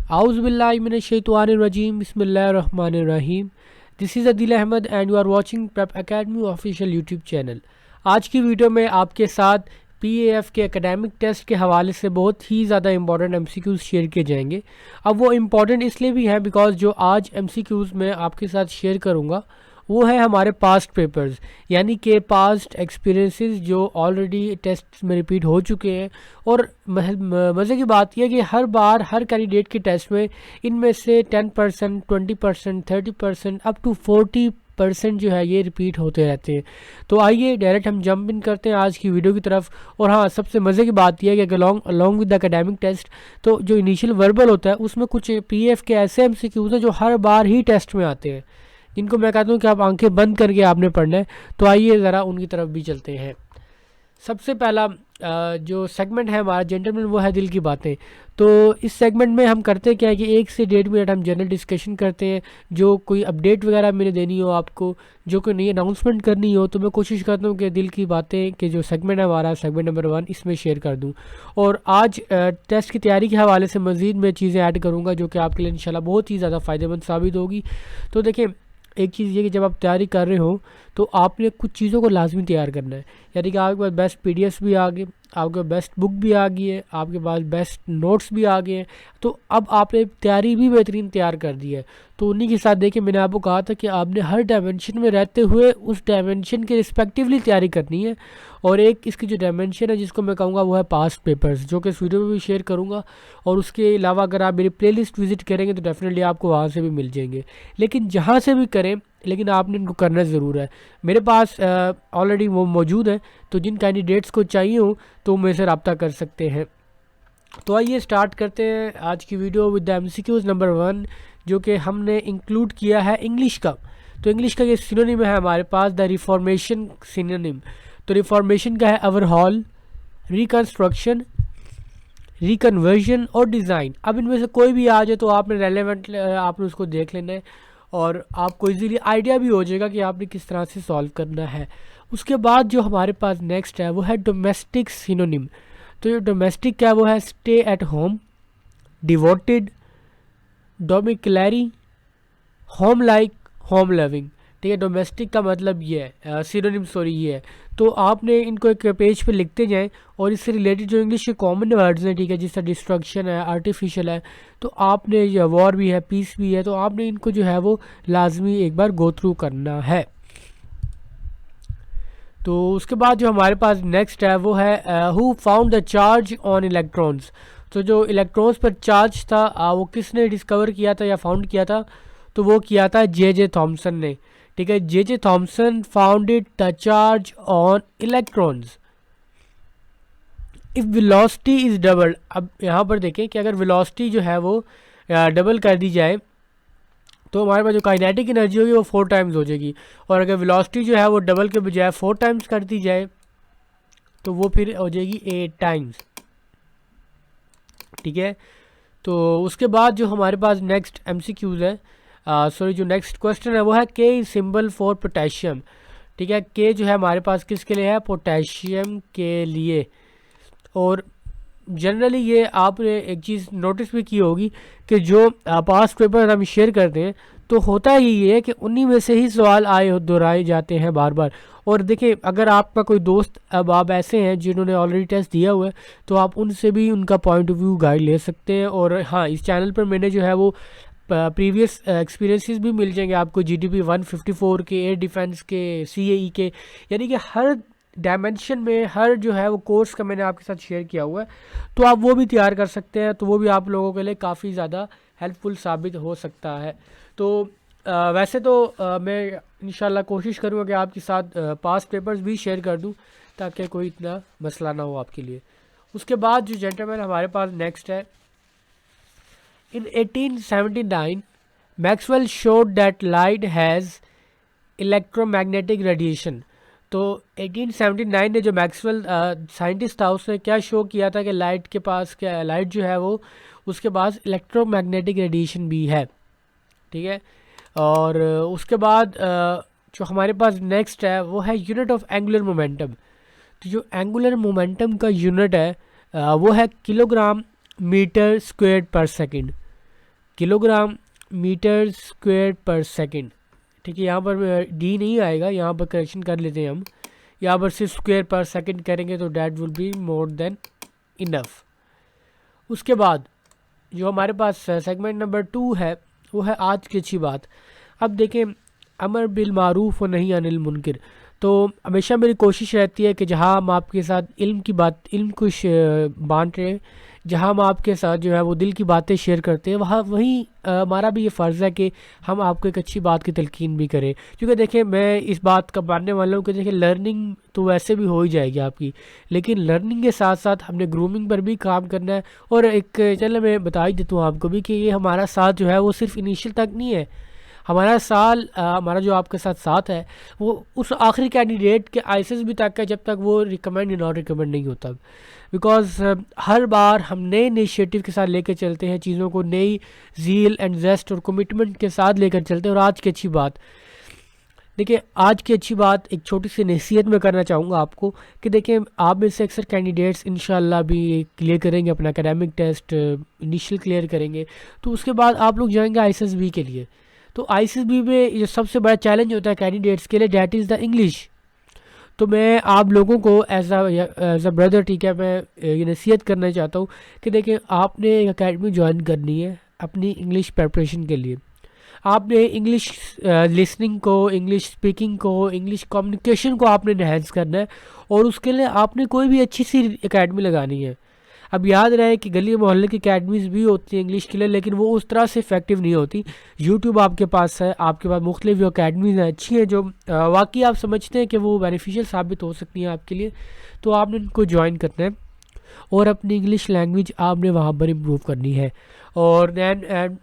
Auzubillahiminash-shaytanir-rajim. Bismillahir-rahmanir-rahim. This is Adeel Ahmed and you are watching prep academy official YouTube channel. आज की video में आपके साथ PAF के एकेडमिक टेस्ट के हवाले से बहुत ही ज़्यादा इंपॉर्टेंट MCQs शेयर किए जाएंगे। अब वो इम्पॉर्टेंट इसलिए भी हैं बिकॉज जो आज MCQs मैं आपके साथ शेयर करूँगा वो है हमारे पास्ट पेपर्स, यानी कि पास्ट एक्सपीरियंसेस जो ऑलरेडी टेस्ट में रिपीट हो चुके हैं। और मज़े की बात यह है कि हर बार हर कैंडिडेट के टेस्ट में इनमें से 10%, 20%, 30%, अप टू 40% जो है ये रिपीट होते रहते हैं। तो आइए डायरेक्ट हम जंप इन करते हैं आज की वीडियो की तरफ। और हाँ, सबसे मज़े की बात यह है कि along with the academic test तो जो इनिशियल वर्बल होता है उसमें कुछ PAF के ऐसे MCQs हैं जो हर बार ही टेस्ट में आते हैं, जिनको मैं कहता हूँ कि आप आंखें बंद करके आपने पढ़ना है। तो आइए ज़रा उनकी तरफ भी चलते हैं। सबसे पहला जो सेगमेंट है हमारा जेंटलमैन वो है दिल की बातें। तो इस सेगमेंट में हम करते क्या है कि 1 से 1.5 मिनट हम जनरल डिस्कशन करते हैं। जो कोई अपडेट वगैरह मैंने देनी हो आपको, जो कोई नई अनाउंसमेंट करनी हो, तो मैं कोशिश करता हूँ कि दिल की बातें के जो सेगमेंट है हमारा सेगमेंट नंबर 1 इसमें शेयर कर दूँ। और आज टेस्ट की तैयारी के हवाले से मज़ीद मैं चीज़ें ऐड करूँगा जो कि आपके लिए इंशाल्लाह बहुत ही ज़्यादा फ़ायदेमंद साबित होगी। तो देखिए, एक चीज़ ये कि जब आप तैयारी कर रहे हो तो आपने कुछ चीज़ों को लाजमी तैयार करना है। यानी कि आपके पास बेस्ट PDFs भी आ गए, आपके पास बेस्ट बुक भी आ गई है, आपके पास बेस्ट नोट्स भी आ गए हैं। तो अब आपने तैयारी भी बेहतरीन तैयार कर दी है। तो उन्हीं के साथ देखिए, मैंने आपको कहा था कि आपने हर डायमेंशन में रहते हुए उस डायमेंशन के रिस्पेक्टिवली तैयारी करनी है। और एक इसकी जो डायमेंशन है जिसको मैं कहूँगा वो है पास्ट पेपर्स, जो कि इस वीडियो में भी शेयर करूँगा। और उसके अलावा अगर आप मेरी प्लेलिस्ट विजिट करेंगे तो डेफिनेटली आपको वहाँ से भी मिल जाएंगे। लेकिन जहाँ से भी करें, लेकिन आपने इनको करना ज़रूर है। मेरे पास ऑलरेडी वो मौजूद है, तो जिन कैंडिडेट्स को चाहिए हो तो मेरे से रब्ता कर सकते हैं। तो आइए स्टार्ट करते हैं आज की video with the MCQs number 1, जो कि हमने इंक्लूड किया है इंग्लिश का। तो इंग्लिश का ये सिनोनिम है हमारे पास द रिफॉर्मेशन सिनोनिम। तो रिफॉर्मेशन का है ओवरहॉल, रिकन्स्ट्रक्शन, रिकन्वर्जन और डिज़ाइन। अब इनमें से कोई भी आ जाए तो आपने रेलेवेंट आपने उसको देख लेना है और आपको इजीली आइडिया भी हो जाएगा कि आपने किस तरह से सॉल्व करना है। उसके बाद जो हमारे पास नेक्स्ट है वो है डोमेस्टिक सिनोनिम। तो जो डोमेस्टिक क्या है वो है stay at home, devoted, domiciliary, home like, home loving. ठीक है, डोमेस्टिक का मतलब ये है, सिनोनिम सॉरी ये है। तो आपने इनको एक पेज पे लिखते जाएं और इससे रिलेटेड जो इंग्लिश के कॉमन वर्ड्स हैं, ठीक है, जिसका डिस्ट्रक्शन है, आर्टिफिशियल है, तो आपने ये वॉर भी है, पीस भी है, तो आपने इनको जो है वो लाजमी एक बार गो थ्रू करना है। तो उसके बाद जो हमारे पास नेक्स्ट है वो है who found the charge on electrons. तो जो इलेक्ट्रॉन्स पर चार्ज था वो किसने डिस्कवर किया था या फाउंड किया था? तो वो किया था J.J. थॉमसन ने। ठीक है, J.J. Thomson founded the charge on electrons. If velocity is double, अब यहाँ पर देखें कि अगर वेलोसिटी जो है वो डबल कर दी जाए तो हमारे पास जो काइनेटिक एनर्जी होगी वो 4 टाइम्स हो जाएगी। और अगर वेलोसिटी जो है वो डबल के बजाय 4 टाइम्स कर दी जाए तो वो फिर हो जाएगी 8 टाइम्स। ठीक है, तो उसके बाद जो हमारे पास नेक्स्ट MCQs है, जो नेक्स्ट क्वेश्चन है वो है K is symbol for potassium. ठीक है, K जो है हमारे पास किसके लिए है? पोटेशियम के लिए। और जनरली ये आपने एक चीज़ नोटिस भी की होगी कि जो पास्ट पेपर हम शेयर करते हैं तो होता ही ये है कि उन्हीं में से ही सवाल दोहराए जाते हैं बार बार। और देखिए, अगर आपका कोई दोस्त अब आप ऐसे हैं जिन्होंने ऑलरेडी टेस्ट दिया हुआ है तो आप उनसे भी उनका पॉइंट ऑफ व्यू गाइड ले सकते हैं। और हाँ, इस चैनल पर मैंने जो है वो प्रीवियस एक्सपीरियंसेस भी मिल जाएंगे आपको, GDP 154 के, एयर डिफेंस के, CAE के, यानी कि हर डायमेंशन में हर जो है वो कोर्स का मैंने आपके साथ शेयर किया हुआ है। तो आप वो भी तैयार कर सकते हैं, तो वो भी आप लोगों के लिए काफ़ी ज़्यादा हेल्पफुल साबित हो सकता है। तो वैसे तो मैं इंशाल्लाह कोशिश करूँगा कि आपके साथ पास्ट पेपर्स भी शेयर कर दूँ ताकि कोई इतना मसला ना हो आपके लिए। उसके बाद जो जेंटलमैन हमारे पास नेक्स्ट है, इन 1879 Maxwell showed that light has electromagnetic radiation. तो 1879 ने जो मैक्सवेल साइंटिस्ट था उसने क्या शो किया था कि लाइट के पास क्या, लाइट जो है वो उसके पास इलेक्ट्रोमैग्नेटिक रेडिएशन भी है। ठीक है, और उसके बाद जो हमारे पास नेक्स्ट है वो है यूनिट ऑफ एंगुलर मोमेंटम। तो जो एंगुलर मोमेंटम का यूनिट है वो है किलोग्राम मीटर स्क्वेयर पर सेकंड। किलोग्राम मीटर स्क्वायर पर सेकंड। ठीक है, यहाँ पर डी नहीं आएगा, यहाँ पर करेक्शन कर लेते हैं हम, यहाँ पर सिर्फ स्क्वायर पर सेकंड करेंगे तो that will be more than enough. उसके बाद जो हमारे पास सेगमेंट नंबर 2 है वो है आज की अच्छी बात। अब देखें, अमर बिल मारूफ और नहीं अनिल मुनकिर। तो हमेशा मेरी कोशिश रहती है कि जहाँ हम आपके साथ इल्म को बांट रहे हैं, जहाँ हम आपके साथ जो है वो दिल की बातें शेयर करते हैं, वहाँ वहीं हमारा भी ये फ़र्ज़ है कि हम आपको एक अच्छी बात की तलकीन भी करें। क्योंकि देखें, मैं इस बात का मानने वाला हूँ कि देखिए लर्निंग तो वैसे भी हो ही जाएगी आपकी, लेकिन लर्निंग के साथ साथ हमने ग्रूमिंग पर भी काम करना है। और एक चलो मैं बता ही देता हूँ आपको भी कि ये हमारा साथ जो है वो सिर्फ इनिशियल तक नहीं है, हमारा जो आपके साथ है वो उस आखिरी कैंडिडेट के आईसीएस भी तक है, जब तक वो रिकमेंड या नॉट रिकमेंड नहीं होता। बिकॉज हर बार हम नए इनिशिएटिव के साथ लेकर चलते हैं चीज़ों को, नई ज़ील एंड जेस्ट और कमिटमेंट के साथ लेकर चलते हैं। और आज की अच्छी बात देखिए, आज की अच्छी बात एक छोटी सी नसीहत में करना चाहूँगा आपको कि देखिए, आप में से अक्सर कैंडिडेट्स इंशाल्लाह भी क्लियर करेंगे अपना एकेडमिक टेस्ट, इनिशियल क्लियर करेंगे, तो उसके बाद आप लोग जाएंगे आईसीएसबी के लिए। तो आईसीएसबी में जो सबसे बड़ा चैलेंज होता है कैंडिडेट्स के लिए, डैट इज़ द इंग्लिश। तो मैं आप लोगों को एज अ ब्रदर, ठीक है, मैं ये नसीहत करना चाहता हूँ कि देखिए, आपने एक अकेडमी ज्वाइन करनी है अपनी इंग्लिश प्रिपरेशन के लिए। आपने इंग्लिश लिसनिंग को, इंग्लिश स्पीकिंग को, इंग्लिश कम्युनिकेशन को आपने इन्हेंस करना है, और उसके लिए आपने कोई भी अच्छी सी एकेडमी लगानी है। अब याद रहे कि गली मोहल्ले की अकेडमीज़ भी होती हैं इंग्लिश के लिए, लेकिन वो उस तरह से इफेक्टिव नहीं होती। यूट्यूब आपके पास है, आपके पास मुख्तलिफ अकेडमीज़ हैं अच्छी हैं जो वाकई आप समझते हैं कि वो बेनिफिशियल साबित हो सकती हैं आपके लिए, तो आपने उनको ज्वाइन करना है और अपनी इंग्लिश लैंग्वेज आपने वहाँ पर इम्प्रूव करनी है। और दैन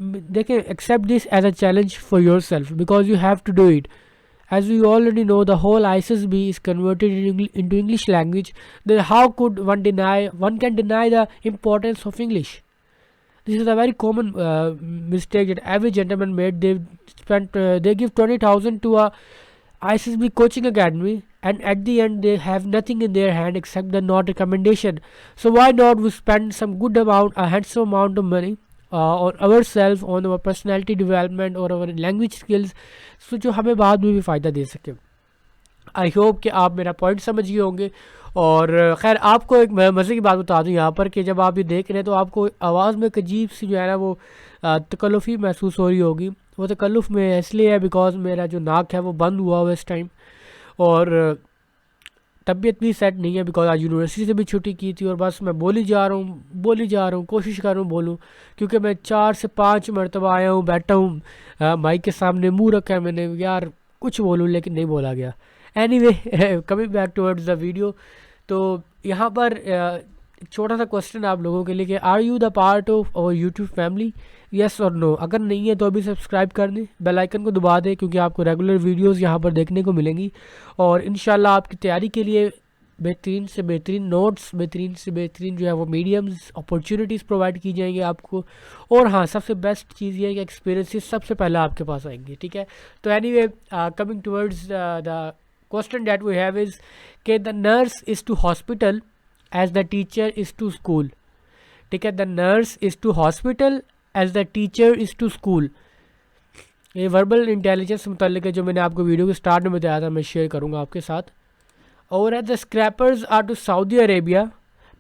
देखें, accept this as a challenge for yourself because you have to do it. As we already know, the whole ISSB is converted into English language. Then how could one can deny the importance of English? This is a very common mistake that every gentleman made. They give 20,000 to a ISSB coaching academy, and at the end they have nothing in their hand except the not recommendation. So why not we spend some good amount, a handsome amount of money on ourselves, on our personality development or our language skills, so जो हमें बाद में भी फ़ायदा दे सके। I hope कि आप मेरा पॉइंट समझ गए होंगे। और खैर, आपको एक मज़े की बात बता दूं यहाँ पर कि जब आप ये देख रहे हैं तो आपको आवाज़ में एक अजीब सी जो है ना वो तकल्लुफ़ी महसूस हो रही होगी। वो तकल्लुफ़ में इसलिए है बिकॉज मेरा जो नाक है वो बंद हुआ हुआ इस टाइम, और तबीयत भी सेट नहीं है बिकॉज आज यूनिवर्सिटी से भी छुट्टी की थी, और बस मैं बोली जा रहा हूँ, कोशिश कर रहा हूँ बोलूँ, क्योंकि मैं 4 से 5 मरतबा आया हूँ, बैठा हूँ माइक के सामने, मुंह रखा है मैंने, यार कुछ बोलूँ लेकिन नहीं बोला गया। Anyway, coming back towards the video, तो यहाँ पर एक छोटा सा क्वेश्चन आप लोगों के लिए कि are you the part of our YouTube family, yes और नो। अगर नहीं है तो अभी सब्सक्राइब कर दें, बेल आइकन को दबा दें, क्योंकि आपको रेगुलर वीडियोस यहाँ पर देखने को मिलेंगी। और इंशाल्लाह आपकी तैयारी के लिए बेहतरीन से बेहतरीन नोट्स, बेहतरीन से बेहतरीन जो है वो मीडियम्स, अपॉर्चुनिटीज़ प्रोवाइड की जाएंगी आपको। और हाँ, सबसे बेस्ट चीज़ ये है कि एक्सपीरियंसेस सबसे पहले आपके पास आएंगे। ठीक है, तो anyway, coming towards the question that we have is कि the nurse is to hospital as the teacher is to school. ठीक है, the nurse is to hospital as the teacher is to school. ये verbal intelligence से मुतल्लिक है जो मैंने आपको वीडियो के स्टार्ट में बताया था, मैं शेयर करूँगा आपके साथ। और the scrapers are to Saudi Arabia,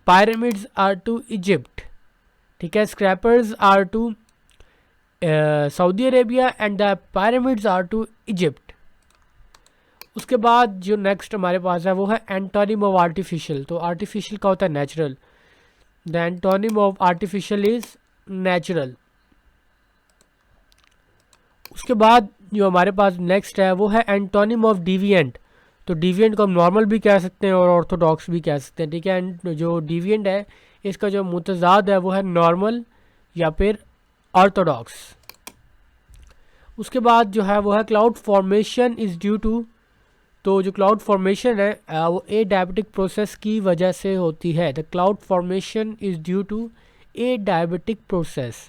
pyramids are to Egypt. ठीक है, scrapers are to Saudi Arabia and the pyramids are to Egypt. उसके बाद जो नेक्स्ट हमारे पास है वो है एंटोनिम ऑफ आर्टिफिशियल। तो आर्टिफिशियल का होता है natural, the antonym of artificial is natural. उसके बाद जो हमारे पास नेक्स्ट है वो है एंटोनिम ऑफ डिविएंट। तो डिविएंट को हम नॉर्मल भी कह सकते हैं और ऑर्थोडॉक्स भी कह सकते हैं। ठीक है, जो डिविएंट है इसका जो मुतज़ाद है वो है नॉर्मल या फिर ऑर्थोडॉक्स। उसके बाद जो है वो है cloud formation is due to. तो जो क्लाउड फॉर्मेशन है वो ए डायबिटिक प्रोसेस की वजह से होती है। The cloud formation is due to a diabetic process.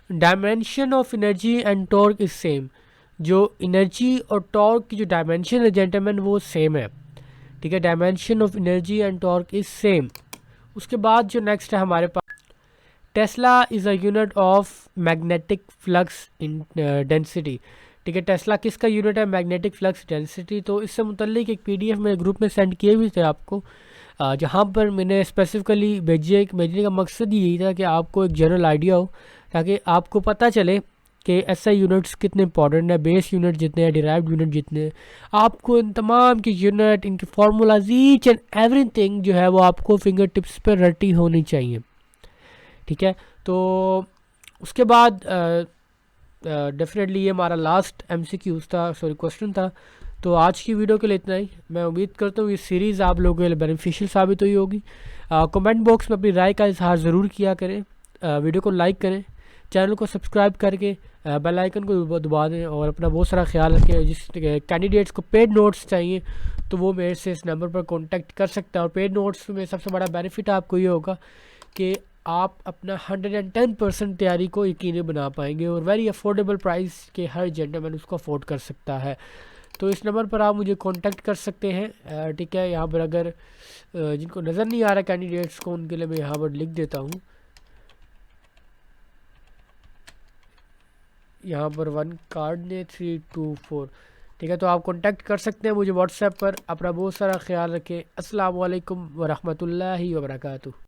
Dimension of energy and torque is same. जो एनर्जी और टॉर्क की जो डायमेंशन है जेंटलमैन वो सेम है। ठीक है, dimension of energy and torque is same. उसके बाद जो नेक्स्ट है हमारे पास Tesla is a unit of magnetic flux in density. ठीक है, टेस्ला किसका यूनिट है? Magnetic flux density. तो इससे मुतल्लिक एक पीडीएफ मेरे ग्रुप में सेंड किए भी थे आपको, जहाँ पर मैंने स्पेसिफिकली भेजने का मकसद यही था कि आपको एक जनरल आइडिया हो, ताकि आपको पता चले कि एसआई यूनिट्स कितने इंपॉर्टेंट है, बेस यूनिट जितने हैं, डिराइव्ड यूनिट जितने हैं। आपको इन तमाम की यूनिट, इनके फार्मूलाज, ईच एंड एवरीथिंग जो है वो आपको फिंगर टिप्स पर रटी होनी चाहिए। ठीक है, तो उसके बाद डेफिनेटली ये हमारा लास्ट एमसीक्यूज था, सॉरी क्वेश्चन था। तो आज की वीडियो के लिए इतना ही। मैं उम्मीद करता हूँ ये सीरीज़ आप लोगों के लिए बेनिफिशियल साबित हुई होगी। कमेंट बॉक्स में अपनी राय का इजहार ज़रूर किया करें, वीडियो को लाइक करें, चैनल को सब्सक्राइब करके बेल आइकन को दबा दें, और अपना बहुत सारा ख्याल रखें। जिस कैंडिडेट्स को पेड नोट्स चाहिए तो वो मेरे से इस नंबर पर कॉन्टैक्ट कर सकता है। और पेड नोट्स में सबसे बड़ा बेनिफिट आपको ये होगा कि आप अपना 110% तैयारी को यकीनी बना पाएंगे, और वेरी अफोर्डेबल प्राइस के हर जेंटलमैन उसको अफोर्ड कर सकता है। तो इस नंबर पर आप मुझे कांटेक्ट कर सकते हैं। ठीक है, यहाँ पर अगर जिनको नज़र नहीं आ रहा कैंडिडेट्स को, उनके लिए मैं यहाँ पर लिख देता हूँ, यहाँ पर 1 कार्ड ने 324। ठीक है, तो आप कांटेक्ट कर सकते हैं मुझे व्हाट्सएप पर। अपना बहुत सारा ख्याल रखें। अस्सलाम वालेकुम वरहमतुल्लाहि वबरकातुहू।